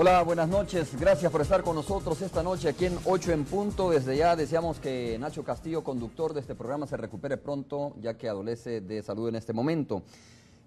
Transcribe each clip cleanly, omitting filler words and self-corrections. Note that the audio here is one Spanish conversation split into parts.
Hola, buenas noches. Gracias por estar con nosotros esta noche aquí en 8 en punto. Desde ya deseamos que Nacho Castillo, conductor de este programa, se recupere pronto, ya que adolece de salud en este momento.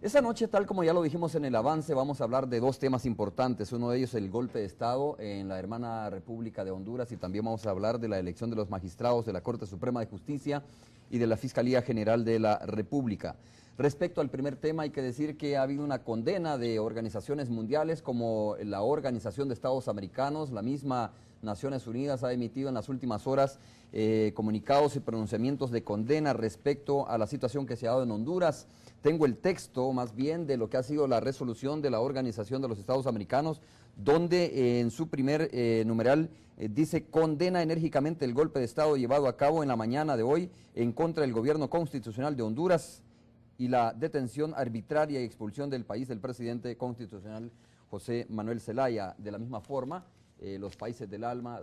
Esta noche, tal como ya lo dijimos en el avance, vamos a hablar de dos temas importantes. Uno de ellos, el golpe de Estado en la hermana República de Honduras, y también vamos a hablar de la elección de los magistrados de la Corte Suprema de Justicia y de la Fiscalía General de la República. Respecto al primer tema, hay que decir que ha habido una condena de organizaciones mundiales como la Organización de Estados Americanos. La misma Naciones Unidas ha emitido en las últimas horas comunicados y pronunciamientos de condena respecto a la situación que se ha dado en Honduras. Tengo el texto más bien de lo que ha sido la resolución de la Organización de los Estados Americanos, donde en su primer numeral dice: condena enérgicamente el golpe de Estado llevado a cabo en la mañana de hoy en contra del gobierno constitucional de Honduras y la detención arbitraria y expulsión del país del presidente constitucional José Manuel Zelaya. De la misma forma, los países del ALBA,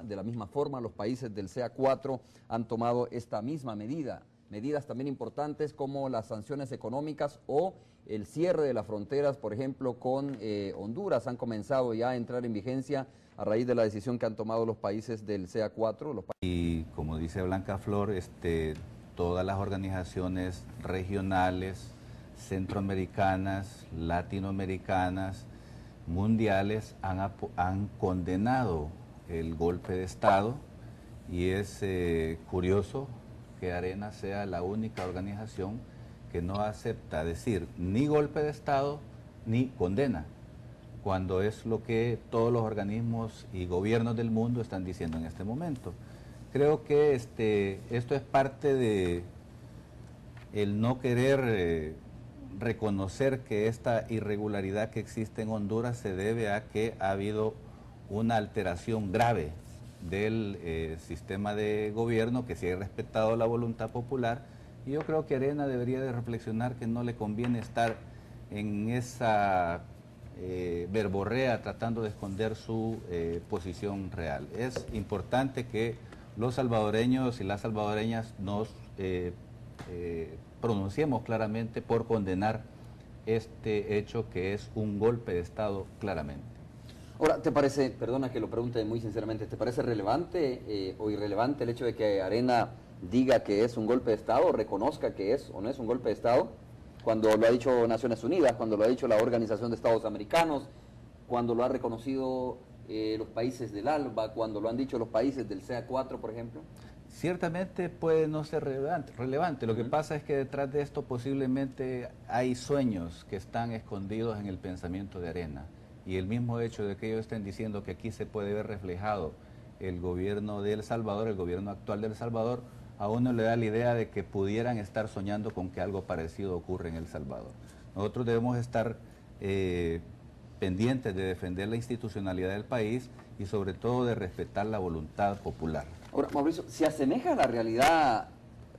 de la misma forma, los países del CA4 han tomado esta misma medida. Medidas también importantes como las sanciones económicas o el cierre de las fronteras, por ejemplo, con Honduras, han comenzado ya a entrar en vigencia a raíz de la decisión que han tomado los países del CA4. Y como dice Blanca Flor, todas las organizaciones regionales, centroamericanas, latinoamericanas, mundiales han condenado el golpe de Estado, y es curioso que Arena sea la única organización que no acepta decir ni golpe de Estado ni condena, cuando es lo que todos los organismos y gobiernos del mundo están diciendo en este momento. Creo que esto es parte de el no querer reconocer que esta irregularidad que existe en Honduras se debe a que ha habido una alteración grave del sistema de gobierno, que se ha respetado la voluntad popular, y yo creo que Arena debería de reflexionar que no le conviene estar en esa verborrea tratando de esconder su posición real. Es importante que los salvadoreños y las salvadoreñas nos pronunciemos claramente por condenar este hecho, que es un golpe de Estado claramente. Ahora, ¿te parece, perdona que lo pregunte muy sinceramente, ¿te parece relevante o irrelevante el hecho de que Arena diga que es un golpe de Estado, reconozca que es o no es un golpe de Estado, cuando lo ha dicho Naciones Unidas, cuando lo ha dicho la Organización de Estados Americanos, cuando lo ha reconocido los países del ALBA, cuando lo han dicho los países del CA4, por ejemplo? Ciertamente puede no ser relevante. Lo que pasa es que detrás de esto posiblemente hay sueños que están escondidos en el pensamiento de Arena, y el mismo hecho de que ellos estén diciendo que aquí se puede ver reflejado el gobierno de El Salvador, el gobierno actual de El Salvador, a uno le da la idea de que pudieran estar soñando con que algo parecido ocurre en El Salvador. Nosotros debemos estar pendientes de defender la institucionalidad del país y sobre todo de respetar la voluntad popular. Ahora, Mauricio, ¿se asemeja a la realidad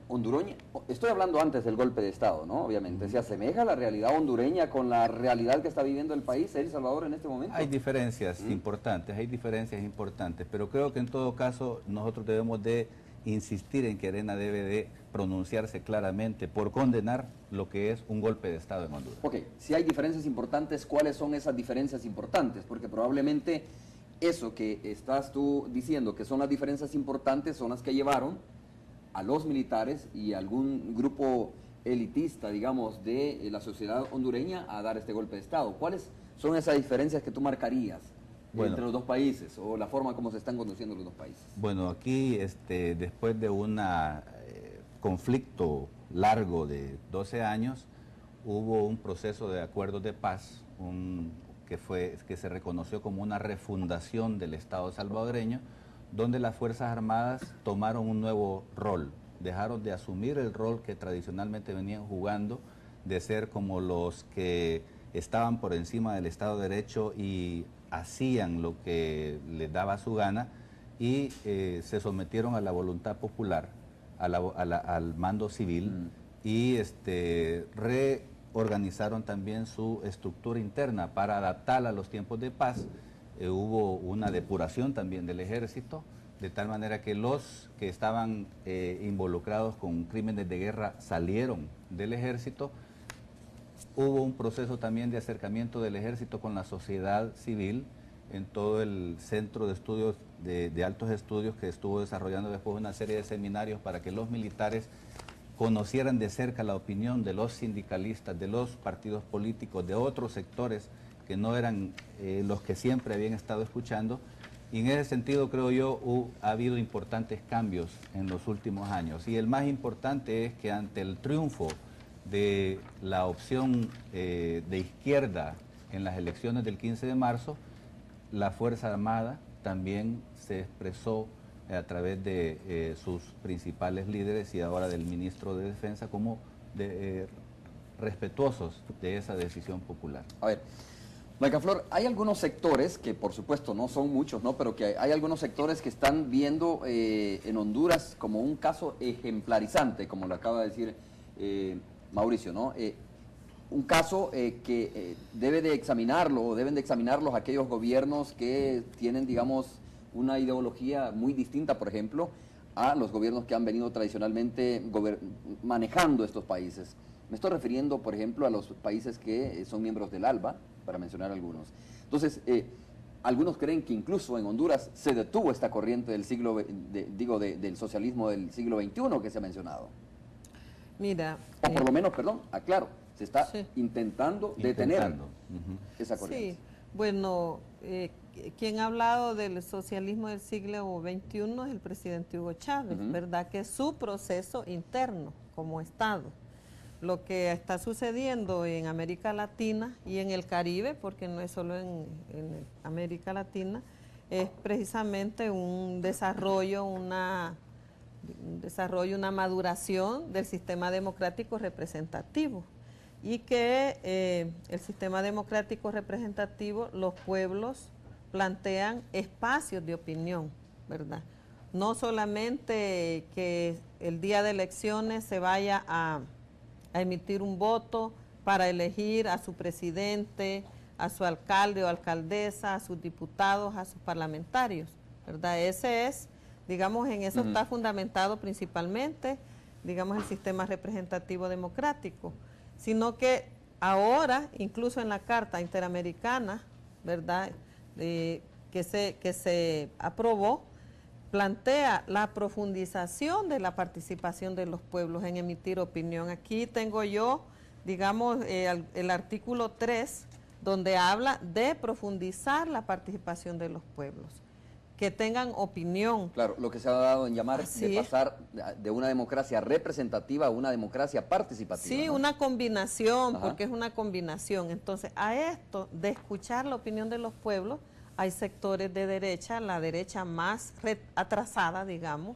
hondureña? Estoy hablando antes del golpe de Estado, ¿no? Obviamente. ¿Se asemeja la realidad hondureña con la realidad que está viviendo el país, El Salvador, en este momento? Hay diferencias importantes, pero creo que en todo caso nosotros debemos de insistir en que Arena debe de pronunciarse claramente por condenar lo que es un golpe de Estado en Honduras. Ok, si hay diferencias importantes, ¿cuáles son esas diferencias importantes? Porque probablemente eso que estás tú diciendo que son las diferencias importantes son las que llevaron a los militares y a algún grupo elitista, digamos, de la sociedad hondureña a dar este golpe de Estado. ¿Cuáles son esas diferencias que tú marcarías entre los dos países, o la forma como se están conduciendo los dos países? Bueno, aquí después de un conflicto largo de 12 años, hubo un proceso de acuerdos de paz, que se reconoció como una refundación del Estado salvadoreño, donde las Fuerzas Armadas tomaron un nuevo rol, dejaron de asumir el rol que tradicionalmente venían jugando, de ser como los que estaban por encima del Estado de Derecho y hacían lo que les daba su gana, y se sometieron a la voluntad popular, al mando civil, y reorganizaron también su estructura interna para adaptarla a los tiempos de paz. Hubo una depuración también del ejército, de tal manera que los que estaban involucrados con crímenes de guerra salieron del ejército. Hubo un proceso también de acercamiento del ejército con la sociedad civil, en todo el centro de estudios, de altos estudios que estuvo desarrollando después una serie de seminarios para que los militares conocieran de cerca la opinión de los sindicalistas, de los partidos políticos, de otros sectores que no eran los que siempre habían estado escuchando. Y en ese sentido, creo yo, ha habido importantes cambios en los últimos años. Y el más importante es que ante el triunfo de la opción de izquierda en las elecciones del 15 de marzo, la Fuerza Armada también se expresó a través de sus principales líderes y ahora del ministro de Defensa como respetuosos de esa decisión popular. A ver, Blanca Flor, hay algunos sectores, que por supuesto no son muchos, ¿no? Pero que hay algunos sectores que están viendo en Honduras como un caso ejemplarizante, como lo acaba de decir Mauricio, ¿no? Un caso que debe de examinarlo, o deben de examinarlos aquellos gobiernos que tienen, digamos, una ideología muy distinta, por ejemplo, a los gobiernos que han venido tradicionalmente manejando estos países. Me estoy refiriendo, por ejemplo, a los países que son miembros del ALBA, para mencionar algunos. Entonces, algunos creen que incluso en Honduras se detuvo esta corriente del siglo, del socialismo del siglo XXI que se ha mencionado. Mira... O por lo menos, perdón, aclaro, se está intentando detener esa corriente. Sí, bueno, quien ha hablado del socialismo del siglo XXI es el presidente Hugo Chávez, ¿verdad? Que es su proceso interno como Estado. Lo que está sucediendo en América Latina y en el Caribe, porque no es solo en América Latina, es precisamente un desarrollo, una maduración del sistema democrático representativo. Y que el sistema democrático representativo, los pueblos plantean espacios de opinión, ¿verdad? No solamente que el día de elecciones se vaya a emitir un voto para elegir a su presidente, a su alcalde o alcaldesa, a sus diputados, a sus parlamentarios, ¿verdad? Ese es, digamos, en eso está fundamentado principalmente, digamos, el sistema representativo democrático, sino que ahora, incluso en la Carta Interamericana, ¿verdad?, que se aprobó, plantea la profundización de la participación de los pueblos en emitir opinión. Aquí tengo yo, digamos, el artículo 3, donde habla de profundizar la participación de los pueblos, que tengan opinión. Claro, lo que se ha dado en llamar de pasar de una democracia representativa a una democracia participativa. Sí, ¿no? Una combinación, porque es una combinación. Entonces, a esto de escuchar la opinión de los pueblos, hay sectores de derecha, la derecha más atrasada, digamos,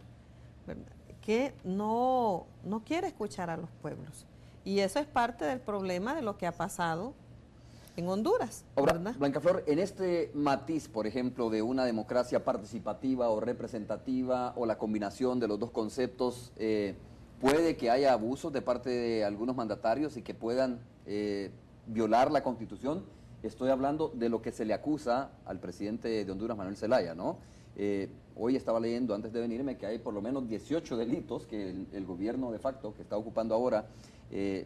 ¿verdad?, que no quiere escuchar a los pueblos. Y eso es parte del problema de lo que ha pasado en Honduras. Ahora, ¿verdad? Blanca Flor, en este matiz, por ejemplo, de una democracia participativa o representativa, o la combinación de los dos conceptos, puede que haya abusos de parte de algunos mandatarios y que puedan violar la Constitución. Estoy hablando de lo que se le acusa al presidente de Honduras, Manuel Zelaya, ¿no? Hoy estaba leyendo, antes de venirme, que hay por lo menos 18 delitos que el gobierno de facto, que está ocupando ahora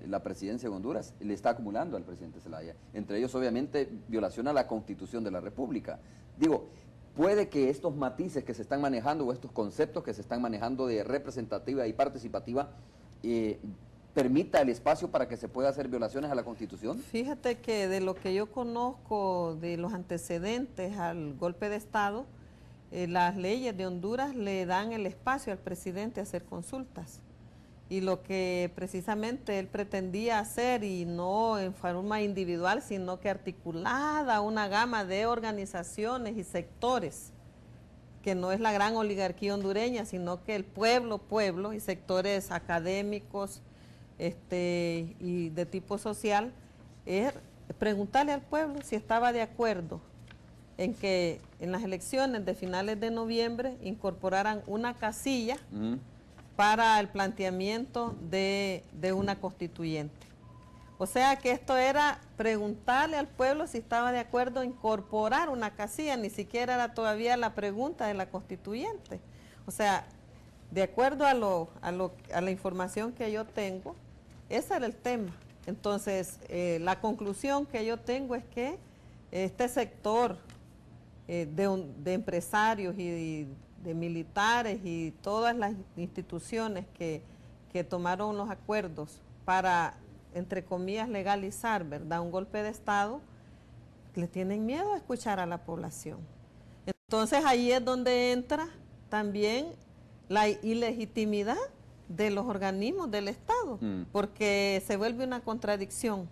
la presidencia de Honduras, le está acumulando al presidente Zelaya. Entre ellos, obviamente, violación a la Constitución de la República. Digo, puede que estos matices que se están manejando, o estos conceptos que se están manejando de representativa y participativa, permita el espacio para que se pueda hacer violaciones a la Constitución. Fíjate que de lo que yo conozco de los antecedentes al golpe de Estado, las leyes de Honduras le dan el espacio al presidente a hacer consultas. Y lo que precisamente él pretendía hacer, y no en forma individual, sino que articulada una gama de organizaciones y sectores, que no es la gran oligarquía hondureña, sino que el pueblo y sectores académicos y de tipo social, es preguntarle al pueblo si estaba de acuerdo en que en las elecciones de finales de noviembre incorporaran una casilla para el planteamiento de una constituyente. O sea que esto era preguntarle al pueblo si estaba de acuerdo en incorporar una casilla, ni siquiera era todavía la pregunta de la constituyente. O sea, de acuerdo a la información que yo tengo, ese era el tema. Entonces, la conclusión que yo tengo es que este sector de empresarios y de militares y todas las instituciones que tomaron los acuerdos para, entre comillas, legalizar, ¿verdad?, un golpe de Estado, le tienen miedo a escuchar a la población. Entonces ahí es donde entra también la ilegitimidad de los organismos del Estado, porque se vuelve una contradicción.